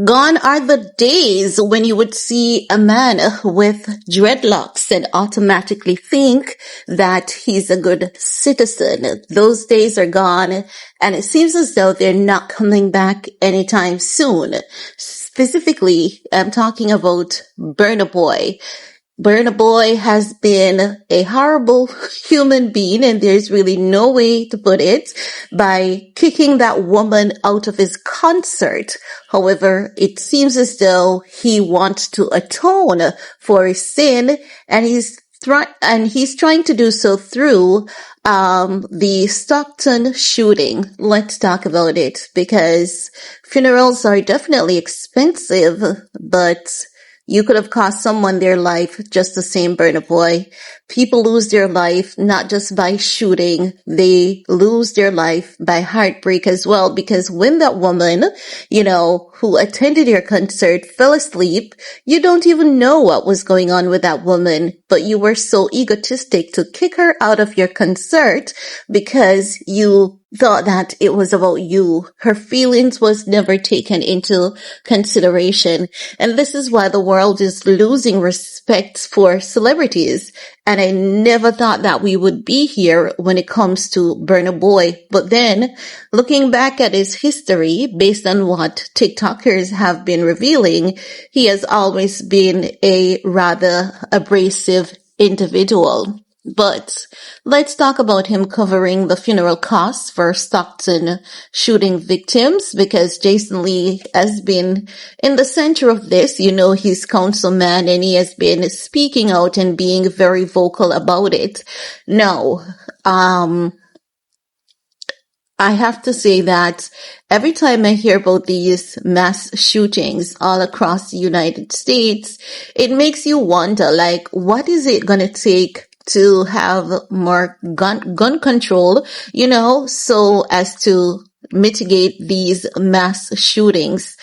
Gone are the days when you would see a man with dreadlocks and automatically think that he's a good citizen. Those days are gone, and it seems as though they're not coming back anytime soon. Specifically, I'm talking about Burna Boy. Burna Boy has been a horrible human being, and there's really no way to put it, by kicking that woman out of his concert. However, it seems as though he wants to atone for his sin, and he's trying to do so through the Stockton shooting. Let's talk about it, because funerals are definitely expensive, but you could have cost someone their life just the same, Burna Boy. People lose their life not just by shooting, they lose their life by heartbreak as well, because when that woman, who attended your concert fell asleep, you don't even know what was going on with that woman, but you were so egotistic to kick her out of your concert because you thought that it was about you. Her feelings was never taken into consideration. And this is why the world is losing respect for celebrities. And I never thought that we would be here when it comes to Burna Boy. But then, looking back at his history, based on what TikTokers have been revealing, he has always been a rather abrasive individual. But let's talk about him covering the funeral costs for Stockton shooting victims, because Jason Lee has been in the center of this. He's councilman, and he has been speaking out and being very vocal about it. Now, I have to say that every time I hear about these mass shootings all across the United States, it makes you wonder, what is it going to take to have more gun control, so as to mitigate these mass shootings.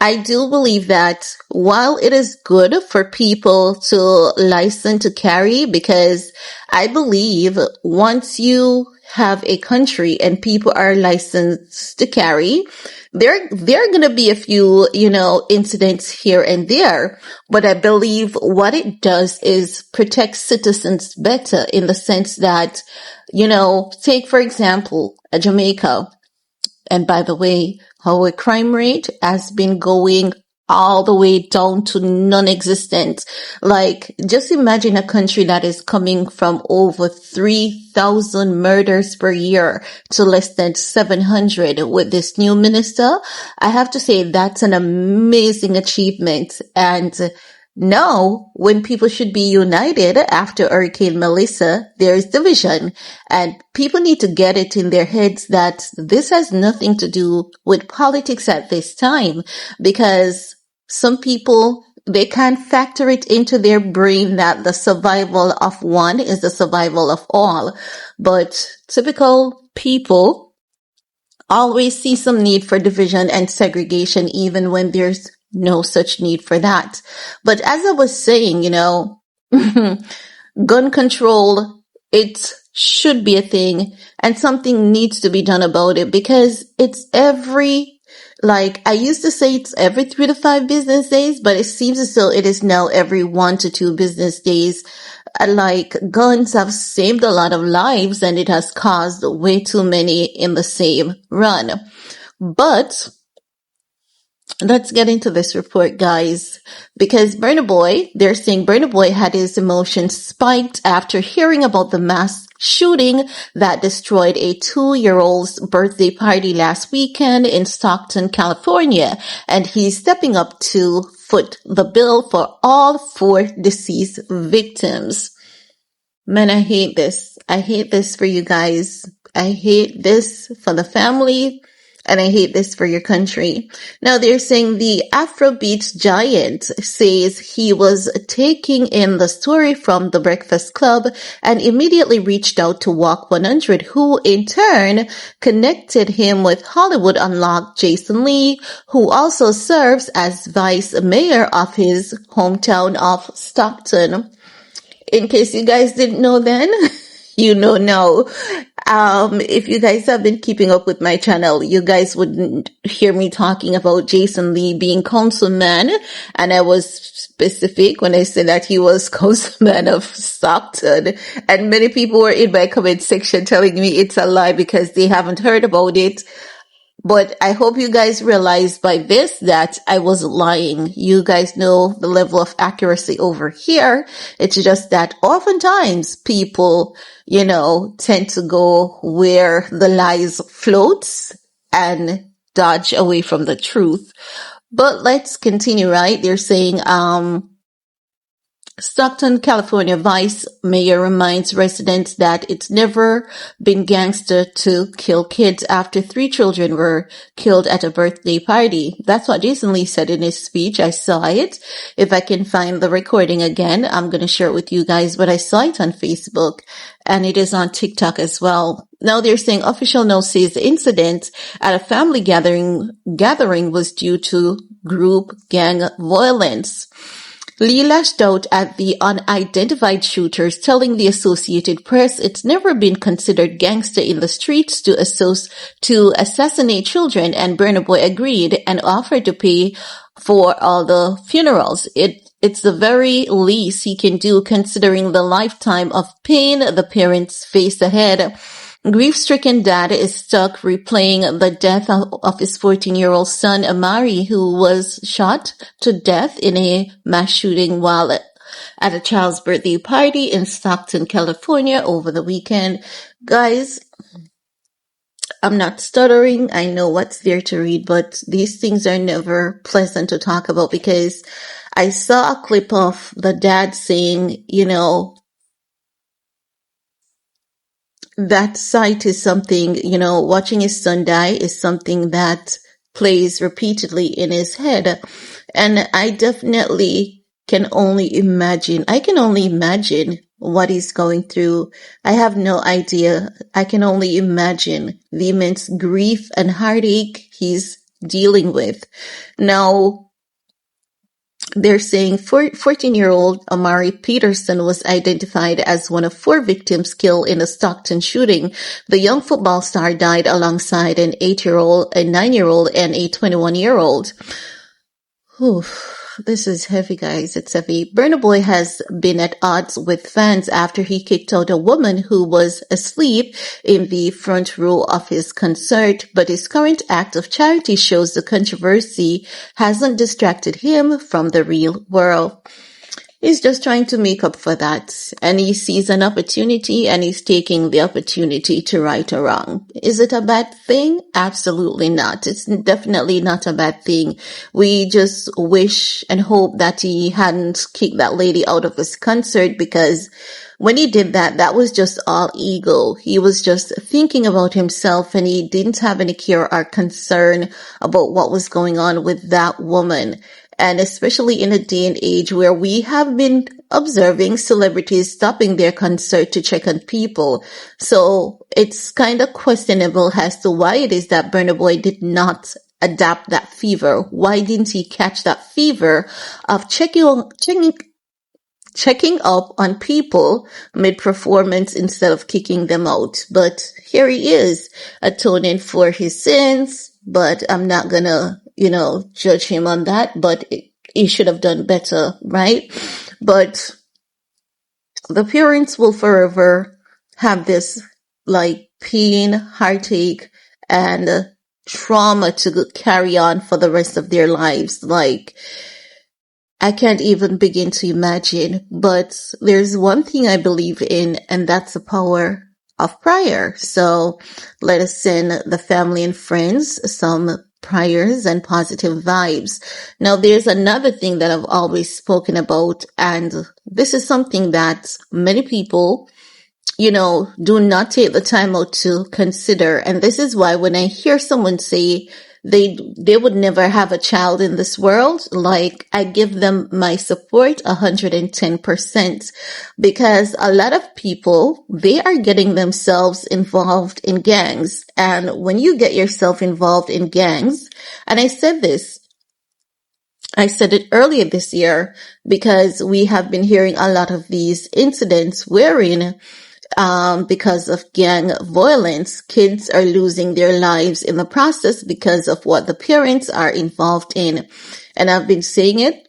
I do believe that while it is good for people to license to carry, because I believe once you have a country and people are licensed to carry, there are going to be a few, incidents here and there, but I believe what it does is protect citizens better, in the sense that, take for example, Jamaica. And by the way, our crime rate has been going all the way down to non-existent. Just imagine a country that is coming from over 3,000 murders per year to less than 700 with this new minister. I have to say that's an amazing achievement. And now, when people should be united after Hurricane Melissa, there is division, and people need to get it in their heads that this has nothing to do with politics at this time, because some people, they can't factor it into their brain that the survival of one is the survival of all. But typical people always see some need for division and segregation, even when there's no such need for that. But as I was saying, gun control, it should be a thing, and something needs to be done about it, because it's I used to say it's every 3 to 5 business days, but it seems as though it is now every 1 to 2 business days. Guns have saved a lot of lives, and it has caused way too many in the same run. But let's get into this report, guys, because they're saying Burna Boy had his emotions spiked after hearing about the mass shooting that destroyed a 2-year-old's birthday party last weekend in Stockton, California, and he's stepping up to foot the bill for all 4 deceased victims. Man, I hate this. I hate this for you guys. I hate this for the family. And I hate this for your country. Now, they're saying the Afrobeat giant says he was taking in the story from the Breakfast Club and immediately reached out to Wack100, who in turn connected him with Hollywood unlocked Jason Lee, who also serves as vice mayor of his hometown of Stockton. In case you guys didn't know then, you know now. If you guys have been keeping up with my channel, you guys wouldn't hear me talking about Jason Lee being councilman. And I was specific when I said that he was councilman of Stockton. And many people were in my comment section telling me it's a lie because they haven't heard about it. But I hope you guys realize by this that I was lying. You guys know the level of accuracy over here. It's just that oftentimes people, tend to go where the lies floats and dodge away from the truth. But let's continue, right? They're saying, Stockton, California Vice Mayor reminds residents that it's never been gangster to kill kids after 3 children were killed at a birthday party. That's what Jason Lee said in his speech. I saw it. If I can find the recording again, I'm going to share it with you guys, but I saw it on Facebook and it is on TikTok as well. Now they're saying official note says the incident at a family gathering was due to group gang violence. Lee lashed out at the unidentified shooters, telling the Associated Press it's never been considered gangster in the streets to assassinate children, and Burna Boy agreed and offered to pay for all the funerals. It's the very least he can do considering the lifetime of pain the parents face ahead. Grief-stricken dad is stuck replaying the death of his 14-year-old son, Amari, who was shot to death in a mass shooting while at a child's birthday party in Stockton, California over the weekend. Guys, I'm not stuttering. I know what's there to read, but these things are never pleasant to talk about because I saw a clip of the dad saying, that sight is something, watching his son die is something that plays repeatedly in his head. And I definitely can only imagine what he's going through. I have no idea. I can only imagine the immense grief and heartache he's dealing with. Now, they're saying 14-year-old Amari Peterson was identified as one of 4 victims killed in the Stockton shooting. The young football star died alongside an 8-year-old, a 9-year-old, and a 21-year-old. This is heavy, guys. It's heavy. Burna Boy has been at odds with fans after he kicked out a woman who was asleep in the front row of his concert, but his current act of charity shows the controversy hasn't distracted him from the real world. He's just trying to make up for that, and he sees an opportunity and he's taking the opportunity to right a wrong. Is it a bad thing? Absolutely not. It's definitely not a bad thing. We just wish and hope that he hadn't kicked that lady out of his concert, because when he did that, that was just all ego. He was just thinking about himself and he didn't have any care or concern about what was going on with that woman. And especially in a day and age where we have been observing celebrities stopping their concert to check on people. So it's kind of questionable as to why it is that Burna Boy did not adapt that fever. Why didn't he catch that fever of checking up on people mid-performance instead of kicking them out? But here he is, atoning for his sins. But I'm not gonna, judge him on that, but he should have done better, right? But the parents will forever have this pain, heartache, and trauma to carry on for the rest of their lives. I can't even begin to imagine, but there's one thing I believe in, and that's the power of prayer. So let us send the family and friends some prayers and positive vibes. Now, there's another thing that I've always spoken about, and this is something that many people, do not take the time out to consider. And this is why when I hear someone say they would never have a child in this world, I give them my support 110%, because a lot of people, they are getting themselves involved in gangs. And when you get yourself involved in gangs, and I said it earlier this year, because we have been hearing a lot of these incidents wherein because of gang violence. Kids are losing their lives in the process because of what the parents are involved in. And I've been saying it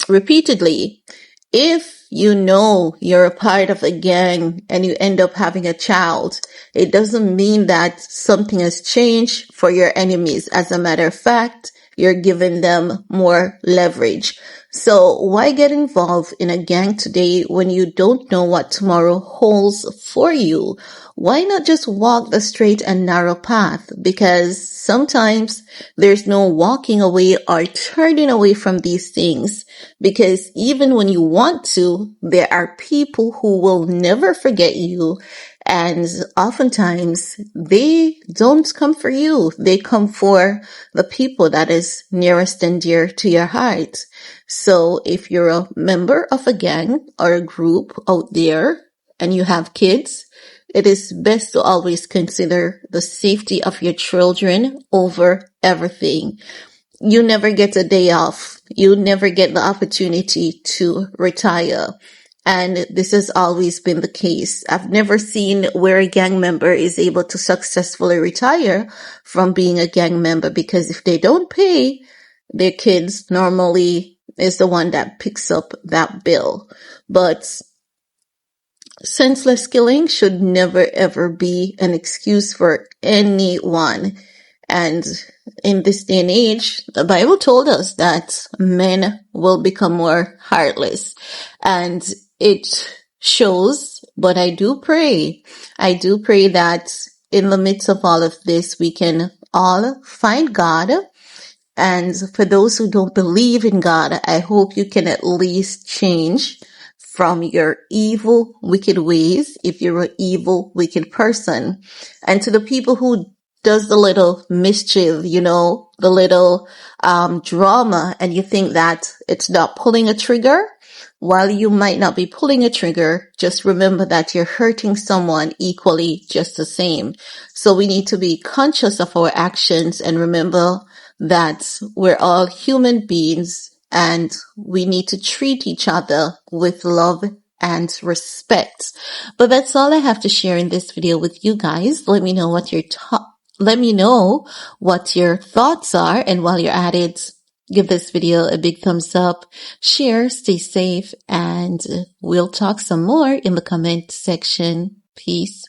repeatedly. If you know you're a part of a gang and you end up having a child, it doesn't mean that something has changed for your enemies. As a matter of fact, you're giving them more leverage. So why get involved in a gang today when you don't know what tomorrow holds for you? Why not just walk the straight and narrow path? Because sometimes there's no walking away or turning away from these things. Because even when you want to, there are people who will never forget you. And oftentimes they don't come for you. They come for the people that is nearest and dear to your heart. So if you're a member of a gang or a group out there and you have kids, it is best to always consider the safety of your children over everything. You never get a day off. You never get the opportunity to retire. And this has always been the case. I've never seen where a gang member is able to successfully retire from being a gang member, because if they don't pay, their kids normally is the one that picks up that bill. But senseless killing should never ever be an excuse for anyone. And in this day and age, the Bible told us that men will become more heartless. And it shows, but I do pray that in the midst of all of this, we can all find God. And for those who don't believe in God, I hope you can at least change from your evil, wicked ways if you're an evil, wicked person. And to the people who does the little mischief, the little drama, and you think that it's not pulling a trigger, while you might not be pulling a trigger, just remember that you're hurting someone equally just the same. So we need to be conscious of our actions and remember that we're all human beings and we need to treat each other with love and respect. But that's all I have to share in this video with you guys. Let me know what your thoughts are. And while you're at it, give this video a big thumbs up, share, stay safe, and we'll talk some more in the comment section. Peace.